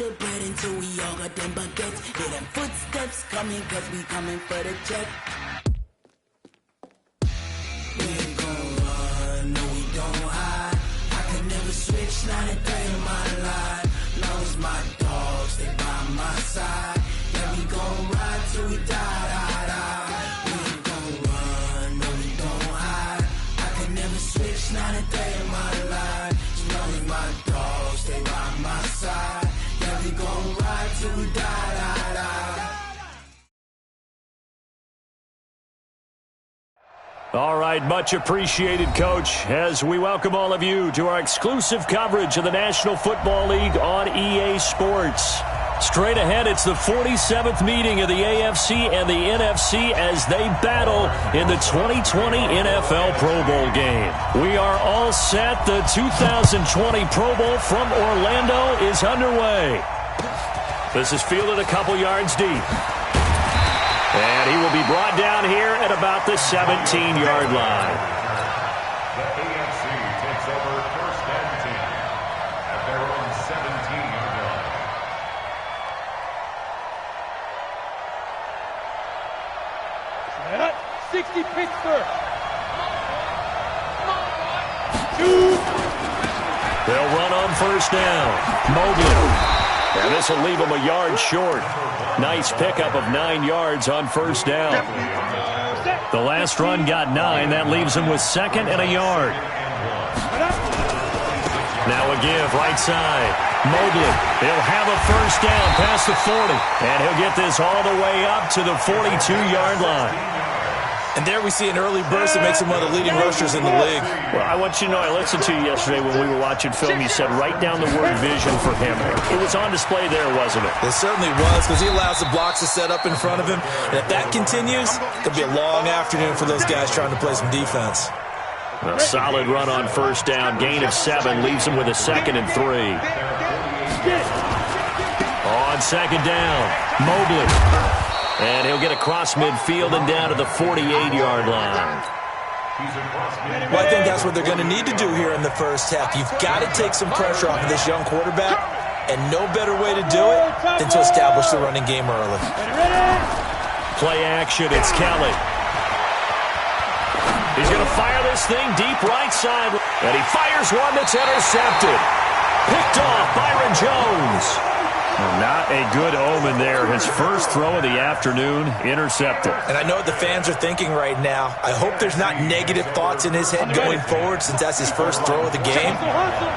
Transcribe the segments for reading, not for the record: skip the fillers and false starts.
the bread until we all got them baguettes. Hear them footsteps coming, cause we coming for the check. We ain't gon' run, no we don't hide. I can never switch, not a day in my life. Long as my dogs, they by my side. Yeah, we gon' ride till we die, die, die. We ain't gon' run, no we don't hide. I can never switch, not a day in my life. As long as my dogs, they by my side. Yeah, we gon' ride till we die, die, die. All right, much appreciated, Coach, as we welcome all of you to our exclusive coverage of the National Football League on EA Sports. Straight ahead, it's the 47th meeting of the AFC and the NFC as they battle in the 2020 NFL Pro Bowl game. We are all set. The 2020 Pro Bowl from Orlando is underway. This is fielded a couple yards deep. And he will be brought down here at about the 17-yard line. The AFC takes over first and 10 at their own 17-yard line. Set. 60 Pittsburgh. They'll run on first down. Mobley. And this will leave him a yard short. Nice pickup of 9 yards on first down. The last run got 9. That leaves him with second and a yard. Now a give, right side. Mobley, he'll have a first down past the 40. And he'll get this all the way up to the 42-yard line. And there we see an early burst that makes him one of the leading rushers in the league. Well, I want you to know, I listened to you yesterday when we were watching film. You said write down the word vision for him. It was on display there, wasn't it? It certainly was, because he allows the blocks to set up in front of him. And if that continues, it'll be a long afternoon for those guys trying to play some defense. A solid run on first down. Gain of 7 leaves him with a 2nd and 3. On second down, Mobley. And he'll get across midfield and down to the 48-yard line. Well, I think that's what they're going to need to do here in the first half. You've got to take some pressure off of this young quarterback, and no better way to do it than to establish the running game early. Play action, it's Kelly. He's going to fire this thing deep right side, and he fires one that's intercepted. Picked off Byron Jones. Not a good omen there. His first throw of the afternoon, intercepted. And I know what the fans are thinking right now. I hope there's not negative thoughts in his head going forward since that's his first throw of the game.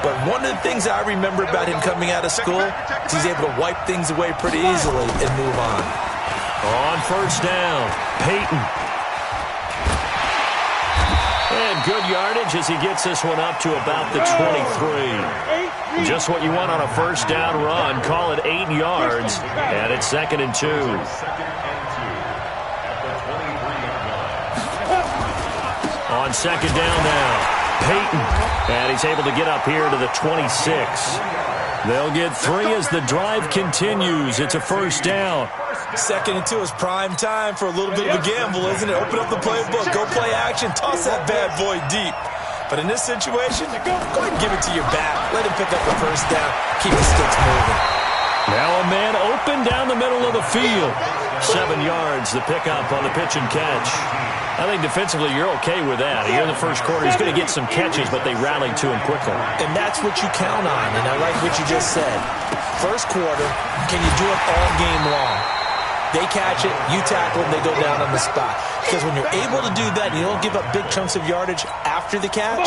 But one of the things I remember about him coming out of school is he's able to wipe things away pretty easily and move on. On first down, Peyton. And good yardage as he gets this one up to about the 23. Just what you want on a first down run. Call it 8 yards. And it's 2nd and 2. On second down now, Peyton. And he's able to get up here to the 26. They'll get 3 as the drive continues. It's a first down. 2nd and 2 is prime time for a little bit of a gamble, isn't it? Open up the playbook, go play action, toss that bad boy deep. But in this situation, go ahead and give it to your back. Let him pick up the first down. Keep the sticks moving. Now a man open down the middle of the field. 7 yards, the pickup on the pitch and catch. I think defensively you're okay with that. Here in the first quarter, he's going to get some catches, but they rallied to him quickly. And that's what you count on, and I like what you just said. First quarter, can you do it all game long? They catch it, you tackle them, they go down on the spot. Because when you're able to do that, you don't give up big chunks of yardage after the catch,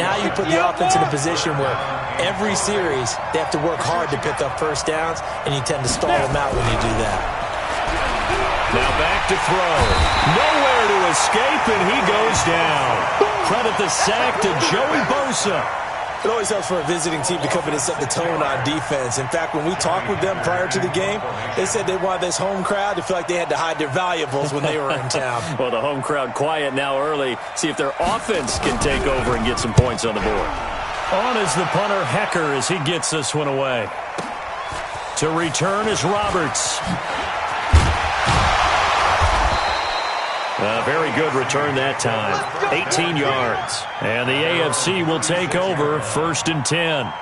now you put the offense in a position where every series they have to work hard to pick up first downs, and you tend to stall them out when you do that. Now back to throw. Nowhere to escape, and he goes down. Credit the sack to Joey Bosa. It always helps for a visiting team to come in and set the tone on defense. In fact, when we talked with them prior to the game, they said they wanted this home crowd to feel like they had to hide their valuables when they were in town. Well, the home crowd quiet now early. See if their offense can take over and get some points on the board. On is the punter, Hecker, as he gets this one away. To return is Roberts. A very good return that time. 18 yards. And the AFC will take over 1st and 10.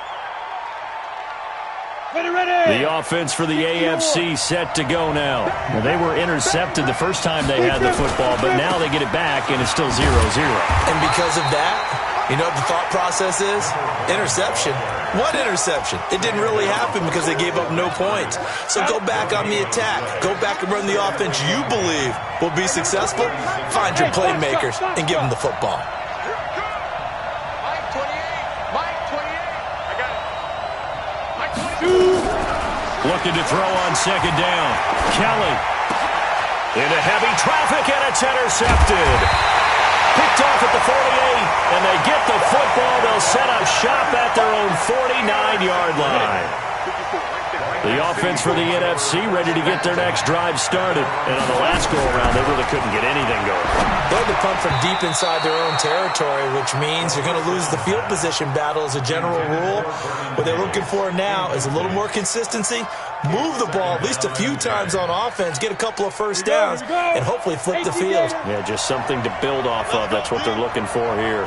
Ready, ready! The offense for the AFC set to go now. Well, they were intercepted the first time they had the football, but now they get it back, and it's still 0-0. And because of that, you know what the thought process is? Interception. What interception? It didn't really happen because they gave up no points. So go back on the attack. Go back and run the offense you believe will be successful. Find your playmakers and give them the football. Looking to throw on second down. Kelly into heavy traffic, and it's intercepted. Picked off at the 48, and they get the football. They'll set up shop at their own 49-yard line. The offense for the NFC ready to get their next drive started. And on the last go-around, they really couldn't get anything going. They had to punt from deep inside their own territory, which means you're going to lose the field position battle as a general rule. What they're looking for now is a little more consistency, move the ball at least a few times on offense, get a couple of first downs, and hopefully flip the field. Yeah, just something to build off of. That's what they're looking for here.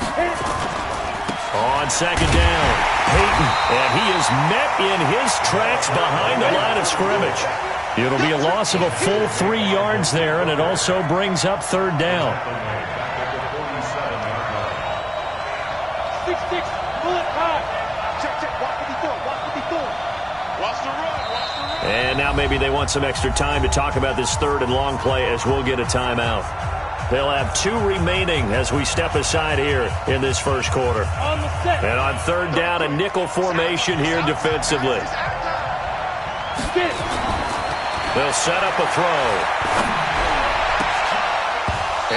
On second down, Peyton, and he is met in his tracks behind the line of scrimmage. It'll be a loss of a full 3 yards there, and it also brings up third down. 6-6, pull it high. Check, watch what he's doing, Watch the run. And now maybe they want some extra time to talk about this third and long play as we'll get a timeout. They'll have 2 remaining as we step aside here in this first quarter. And on third down, a nickel formation here defensively. They'll set up a throw.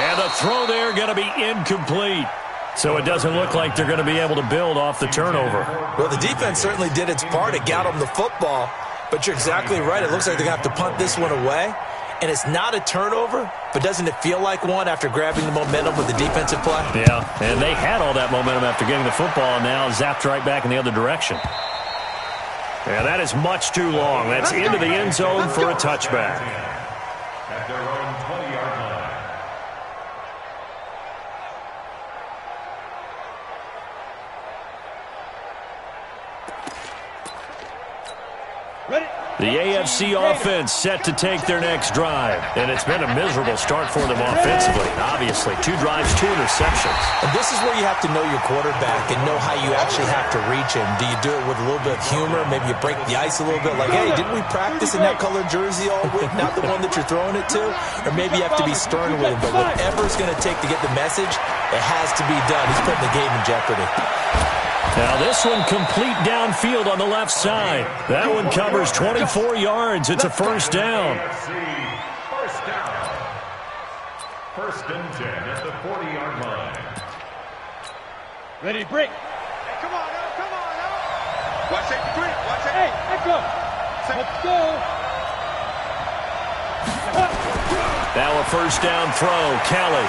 And the throw there going to be incomplete. So it doesn't look like they're going to be able to build off the turnover. Well, the defense certainly did its part to get them the football. But you're exactly right. It looks like they're going to have to punt this one away. And it's not a turnover, but doesn't it feel like one after grabbing the momentum with the defensive play? Yeah, and they had all that momentum after getting the football, and now zapped right back in the other direction. And that is much too long. That's into the end zone for a touchback. At their own 20-yard line. Ready? The AFC offense set to take their next drive. And it's been a miserable start for them offensively. Obviously, 2 drives, 2 interceptions. And this is where you have to know your quarterback and know how you actually have to reach him. Do you do it with a little bit of humor? Maybe you break the ice a little bit. Like, hey, didn't we practice in that colored jersey all week? Not the one that you're throwing it to? Or maybe you have to be stern with him. But whatever it's going to take to get the message, it has to be done. He's putting the game in jeopardy. Now this one complete downfield on the left side. That one covers 24 yards. It's a first down. First down. First and 10 at the 40-yard line. Ready to break. Hey, come on now. Watch it, watch it. Hey, let's go. Let's go. Now a first down throw. Kelly.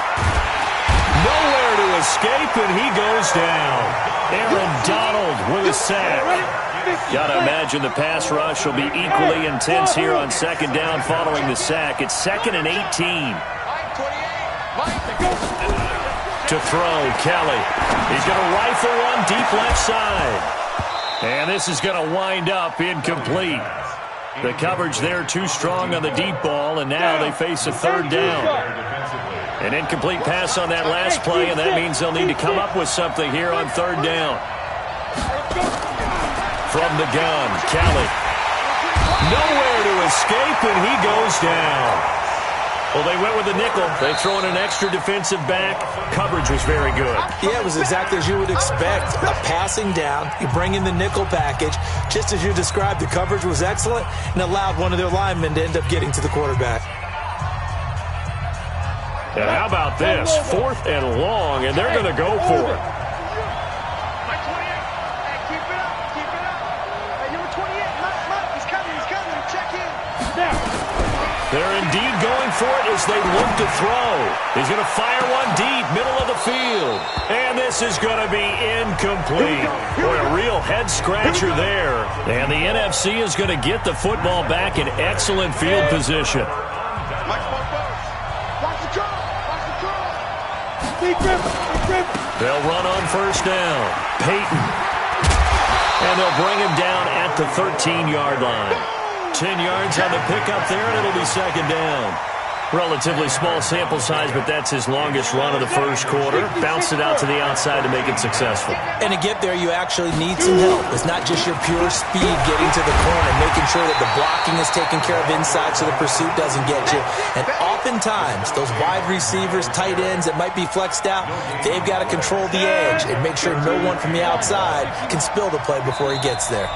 Nowhere to escape, and he goes down. Aaron Donald with a sack. Got to imagine the pass rush will be equally intense here on second down following the sack. It's 2nd and 18. To throw, Kelly. He's going to rifle one deep left side. And this is going to wind up incomplete. The coverage there too strong on the deep ball, and now they face a third down. An incomplete pass on that last play, and that means they'll need to come up with something here on third down. From the gun, Kelly. Nowhere to escape, and he goes down. Well, they went with a nickel. They throw in an extra defensive back. Coverage was very good. Yeah, it was exactly as you would expect. A passing down, you bring in the nickel package. Just as you described, the coverage was excellent and allowed one of their linemen to end up getting to the quarterback. And how about this? 4th and long, and they're going to go for it. Mike 28. Hey, keep it up. Hey, number 28. Mike, he's coming. Check in. Now. They're indeed going for it as they look to throw. He's going to fire one deep, middle of the field. And this is going to be incomplete. Boy, a real head-scratcher there. And the NFC is going to get the football back in excellent field position. Big grip. They'll run on first down. Peyton. And they'll bring him down at the 13-yard line. 10 yards on the pickup there, and it'll be second down. Relatively small sample size, but that's his longest run of the first quarter. Bounced it out to the outside to make it successful. And to get there, you actually need some help. It's not just your pure speed getting to the corner, making sure that the blocking is taken care of inside so the pursuit doesn't get you. And oftentimes, those wide receivers, tight ends that might be flexed out, they've got to control the edge and make sure no one from the outside can spill the play before he gets there.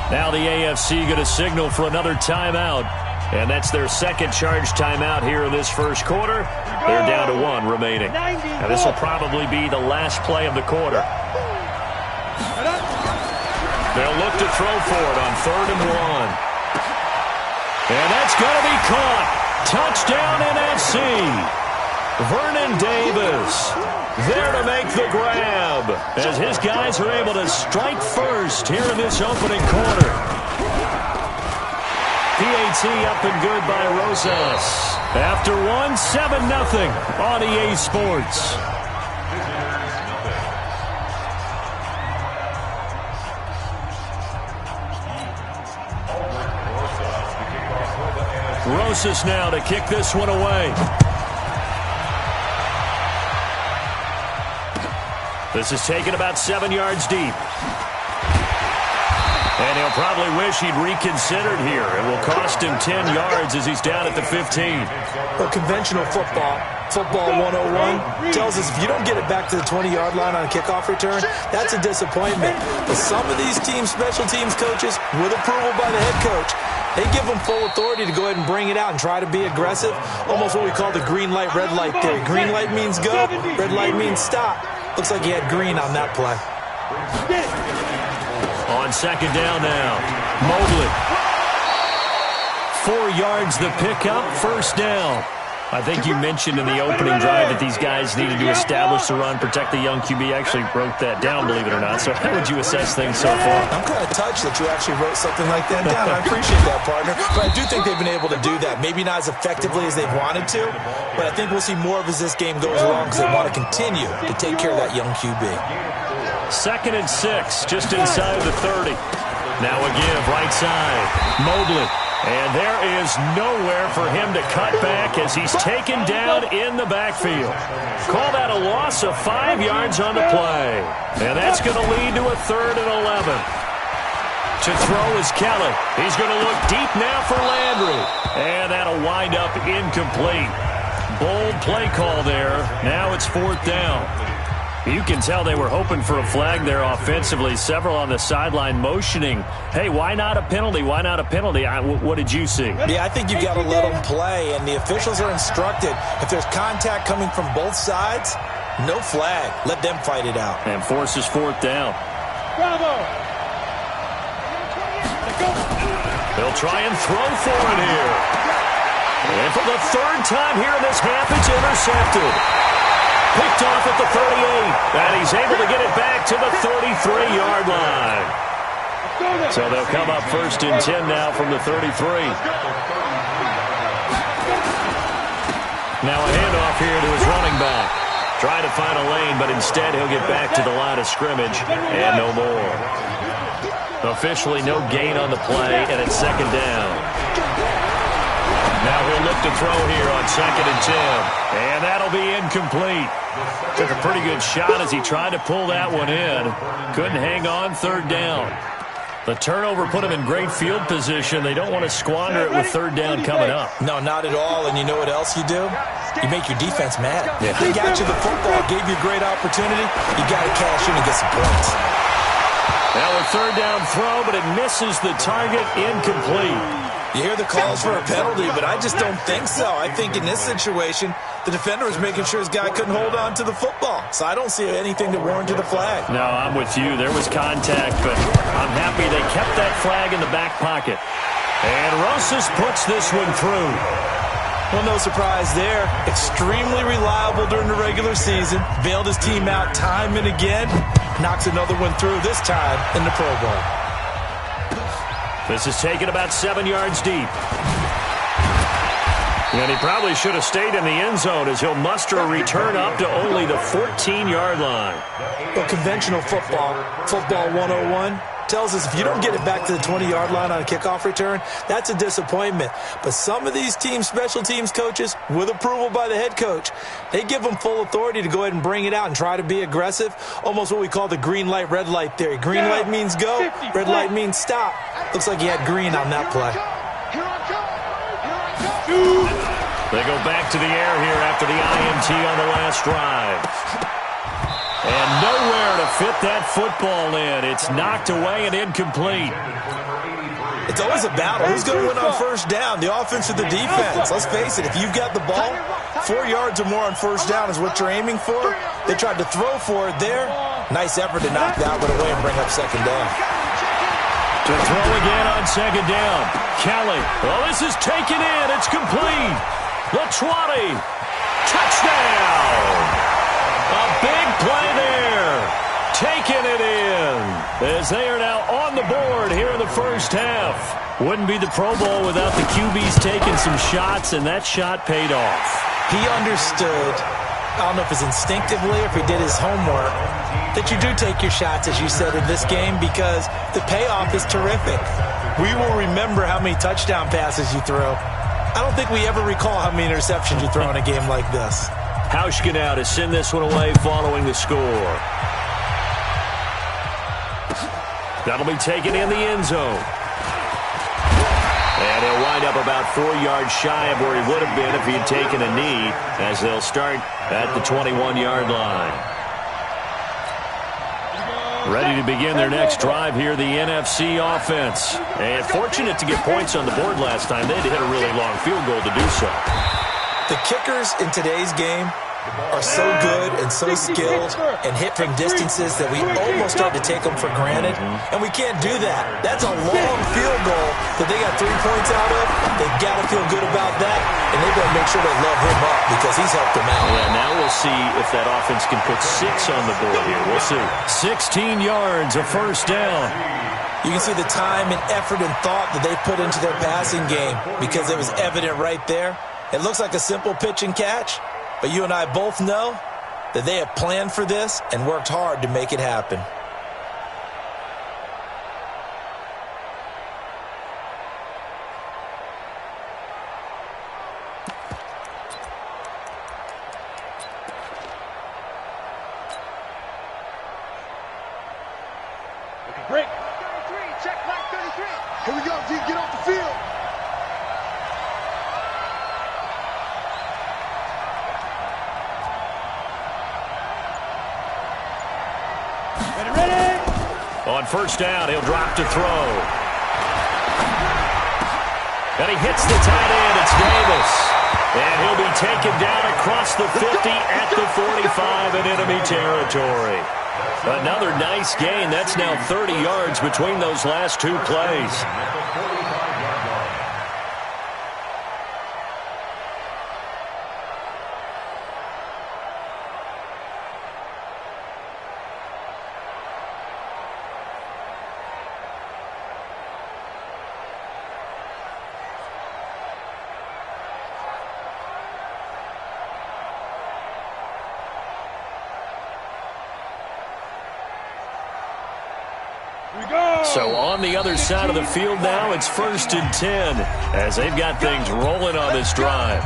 Now the AFC going to signal for another timeout. And that's their second charge timeout here in this first quarter. They're down to 1 remaining. Now this will probably be the last play of the quarter. They'll look to throw for it on 3rd and 1. And that's going to be caught. Touchdown NFC. Vernon Davis there to make the grab as his guys are able to strike first here in this opening quarter. PAT up and good by Rosas. After 1, 7-0 on EA Sports. Rosas now to kick this one away. This is taken about 7 yards deep. And he'll probably wish he'd reconsidered here. It will cost him 10 yards as he's down at the 15. Well, conventional football 101, tells us if you don't get it back to the 20-yard line on a kickoff return, that's a disappointment. But some of these teams, special teams coaches, with approval by the head coach, they give them full authority to go ahead and bring it out and try to be aggressive. Almost what we call the green light, red light theory. Green light means go, red light means stop. Looks like he had green on that play. On second down now, Mobley. 4 yards the pickup, first down. I think you mentioned in the opening drive that these guys needed to establish the run, protect the young QB. I actually wrote that down, believe it or not. So how would you assess things so far? I'm kind of touched that you actually wrote something like that down. I appreciate that, partner. But I do think they've been able to do that. Maybe not as effectively as they've wanted to, but I think we'll see more of as this game goes along because they want to continue to take care of that young QB. 2nd and 6, just inside of the 30. Now a give, right side, Mobley. And there is nowhere for him to cut back as he's taken down in the backfield. Call that a loss of 5 yards on the play. And that's going to lead to a 3rd and 11. To throw is Kelly. He's going to look deep now for Landry. And that'll wind up incomplete. Bold play call there. Now it's 4th down. You can tell they were hoping for a flag there offensively. Several on the sideline motioning, hey, why not a penalty? Why not a penalty? What did you see? Yeah, I think you've got to let them play, and the officials are instructed. If there's contact coming from both sides, no flag. Let them fight it out. And forces 4th down. Bravo! They'll try and throw for it here. And for the 3rd time here in this half, it's intercepted. Picked off at the 38, and he's able to get it back to the 33-yard line. So they'll come up 1st and 10 now from the 33. Now a handoff here to his running back. Trying to find a lane, but instead he'll get back to the line of scrimmage, and no more. Officially no gain on the play, and it's 2nd down. Now he'll look to throw here on 2nd and 10. And that'll be incomplete. Took a pretty good shot as he tried to pull that one in. Couldn't hang on, 3rd down. The turnover put him in great field position. They don't want to squander it with 3rd down coming up. No, not at all. And you know what else you do? You make your defense mad. Yeah. They got you the football, gave you a great opportunity. You got to cash in and get some points. Now a 3rd down throw, but it misses the target, incomplete. You hear the calls for a penalty, but I just don't think so. I think in this situation, the defender was making sure his guy couldn't hold on to the football. So I don't see anything to warrant the flag. No, I'm with you. There was contact, but I'm happy they kept that flag in the back pocket. And Rosas puts this one through. Well, no surprise there. Extremely reliable during the regular season. Bailed his team out time and again. Knocks another one through, this time in the Pro Bowl. This is taken about 7 yards deep. And he probably should have stayed in the end zone as he'll muster a return up to only the 14-yard line. Well, conventional football 101, tells us if you don't get it back to the 20-yard line on a kickoff return, that's a disappointment. But some of these special teams coaches, with approval by the head coach, they give them full authority to go ahead and bring it out and try to be aggressive, almost what we call the green light, red light theory. Green light means go, red light means stop. Looks like he had green on that play. They go back to the air here after the INT on the last drive. And nowhere to fit that football in. It's knocked away and incomplete. It's always a battle. Who's going to win on first down, the offense or the defense? Let's face it, if you've got the ball, 4 yards or more on first down is what you're aiming for. They tried to throw for it there. Nice effort to knock that one away and bring up second down. To throw again on second down. Kelly. Well, this is taken in. It's complete. The 20. Touchdown. A big play there. Taking it in. As they are now on the board here in the first half. Wouldn't be the Pro Bowl without the QBs taking some shots, and that shot paid off. He understood, I don't know if it's instinctively or if he did his homework, that you do take your shots, as you said, in this game because the payoff is terrific. We will remember how many touchdown passes you throw. I don't think we ever recall how many interceptions you throw in a game like this. Hauschka now to send this one away following the score. That'll be taken in the end zone. And he'll wind up about 4 yards shy of where he would have been if he had taken a knee, as they'll start at the 21-yard line. Ready to begin their next drive here, the NFC offense. And fortunate to get points on the board last time. They had to hit a really long field goal to do so. The kickers in today's game are so good and so skilled and hit from distances that we almost start to take them for granted, and we can't do that. That's a long field goal that they got 3 points out of. They've got to feel good about that, and they've got to make sure they love him up because he's helped them out. Yeah, now we'll see if that offense can put 6 on the board here. We'll see. 16 yards, a first down. You can see the time and effort and thought that they put into their passing game because it was evident right there. It looks like a simple pitch and catch, but you and I both know that they have planned for this and worked hard to make it happen. Break. 33, check back 33. Here we go, D, get off the field. Ready. On first down, he'll drop to throw. And he hits the tight end. It's Davis. And he'll be taken down across the 50 at the 45 in enemy territory. Another nice gain. That's now 30 yards between those last 2 plays. So on the other side of the field now, it's 1st and 10 as they've got things rolling on this drive.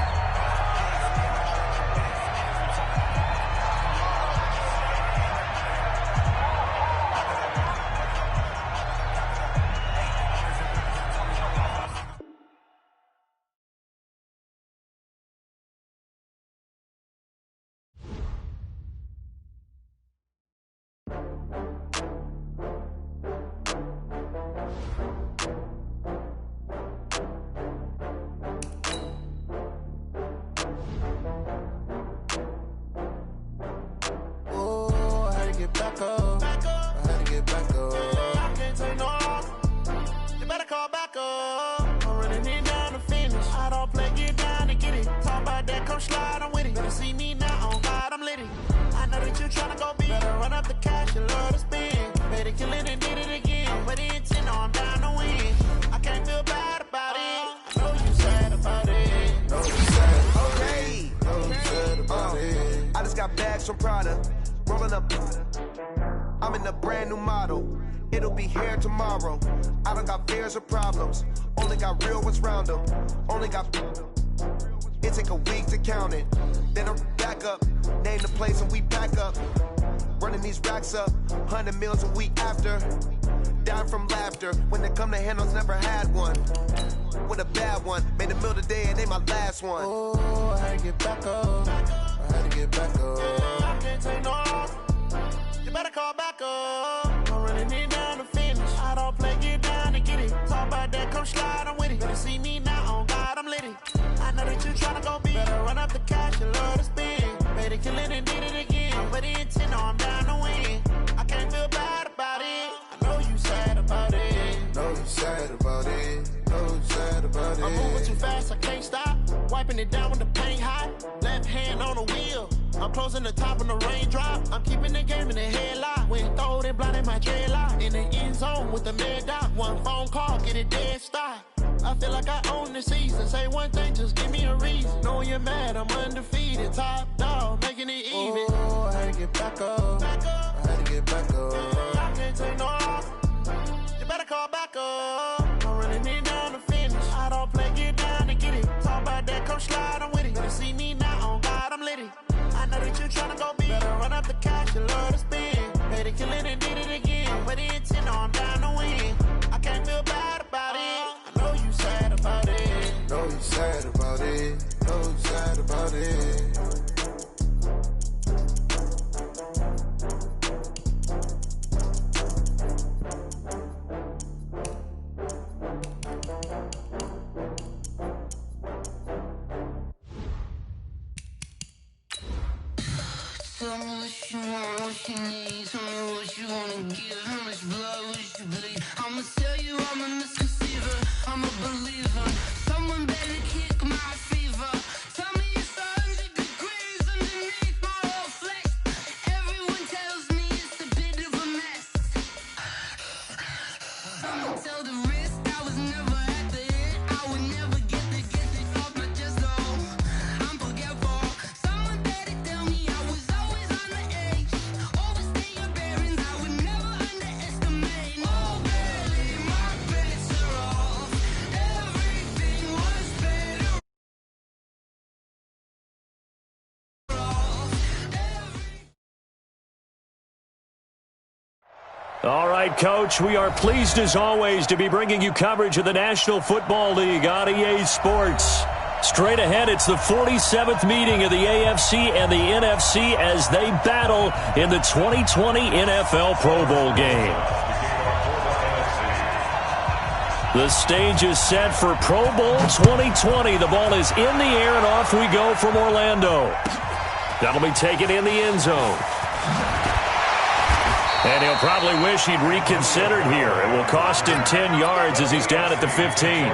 Got bags from Prada, rolling up. I'm in a brand new model. It'll be here tomorrow. I don't got fears or problems. Only got real ones round them. Only got... It take a week to count it. Then I'm back up. Name the place and we pack up. Running these racks up. 100 meals a week after. Down from laughter. When they come to handles, never had one. With a bad one. Made a meal today and ain't my last one. Oh, I had to get back up. I had to get back up. I can't take no loss. You better call back up. I'm running it down to finish. I don't play, get down and get it. Talk about that, come slide, I'm with it. Better see me now, on God, I'm lit it. I know that you tryna go big. Better run up the cash, you love to spend. Made it, kill it, and did it again. But the intent, no, I'm down to win. I can't feel bad about it. I know you sad about it. Know you sad about it. Know you sad about it. I'm moving too fast, I can't stop. Wiping it down with the paint hot. Left hand on the wheel. I'm closing the top when the raindrop. I'm keeping the game in the headlock. When throwed and blinded my dreadlock. In the end zone with the mad dot. One phone call, get it dead stop. I feel like I own the season. Say one thing, just give me a reason. Knowing you're mad, I'm undefeated. Top dog, making it even. Oh, I had to get back up. I had to get back up. I can't take no loss. You better call back up. I'm running it down to finish. I don't play, get down to get it. Talk about that, come slide, I'm with it. Better see me now, on God, I'm lit it. I know that you tryna go big. Better run up the cash, you love to spend. Made it, kill it, and did it again. But the intent, no, I'm down to win. I can't feel bad about it. I know you sad about it. Know you sad about it. Know you sad about it. Tell me what you want, what you need. Tell me what you wanna give. How much blood would you bleed? I'ma tell you I'm a misconceiver. I'm a believer. Someone better kick my fever. Tell me it's 100 degrees underneath my whole flesh. Everyone tells me it's a bit of a mess. I'ma tell the risk I was never at the end. I would never get it off my chest though. I'm forgetful. Someone better tell me I was always on the edge. Overstay your bearings, I would never underestimate. Oh baby, my bets are off. Everything was better off. All right, Coach, we are pleased as always to be bringing you coverage of the National Football League on EA Sports. Straight ahead, it's the 47th meeting of the AFC and the NFC as they battle in the 2020 NFL Pro Bowl game. The stage is set for Pro Bowl 2020. The ball is in the air, and off we go from Orlando. That'll be taken in the end zone. And he'll probably wish he'd reconsidered here. It will cost him 10 yards as he's down at the 15.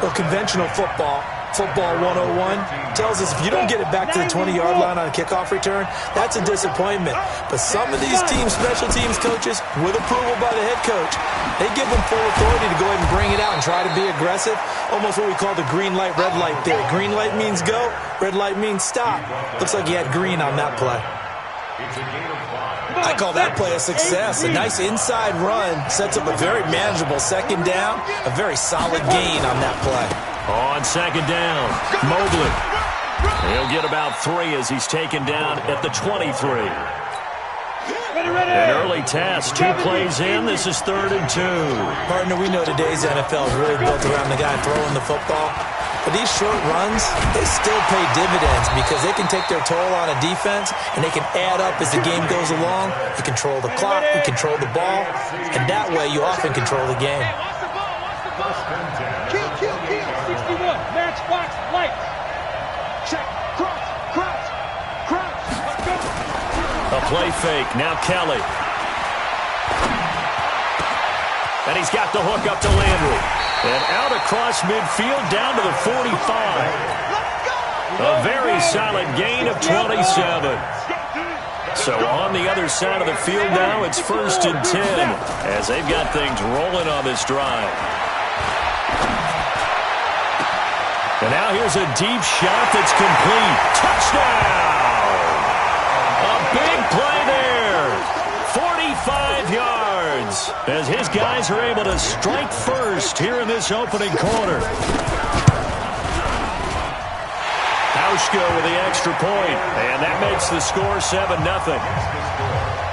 Well, conventional football 101, tells us if you don't get it back to the 20-yard line on a kickoff return, that's a disappointment. But some of these teams, special teams coaches, with approval by the head coach, they give them full authority to go ahead and bring it out and try to be aggressive. Almost what we call the green light, red light theory. Green light means go, red light means stop. Looks like he had green on that play. I call that play a success. A nice inside run sets up a very manageable second down, a very solid gain on that play. On second down, Mobley. He'll get about 3 as he's taken down at the 23. An early task, 2 plays in. This is 3rd and 2. Partner, we know today's NFL is really built around the guy throwing the football. But these short runs, they still pay dividends because they can take their toll on a defense and they can add up as the game goes along. You control the clock, you control the ball, and that way you often control the game. Kill, 61, matchbox, lights. Check, cross. A play fake, now Kelly. And he's got the hook up to Landry. And out across midfield down to the 45. A very solid gain of 27. So on the other side of the field now, it's 1st and 10 as they've got things rolling on this drive. And now here's a deep shot that's complete. Touchdown! A big play there. 45 yards. yards as his guys are able to strike first here in this opening quarter. Hauschka with the extra point, and that makes the score 7-0.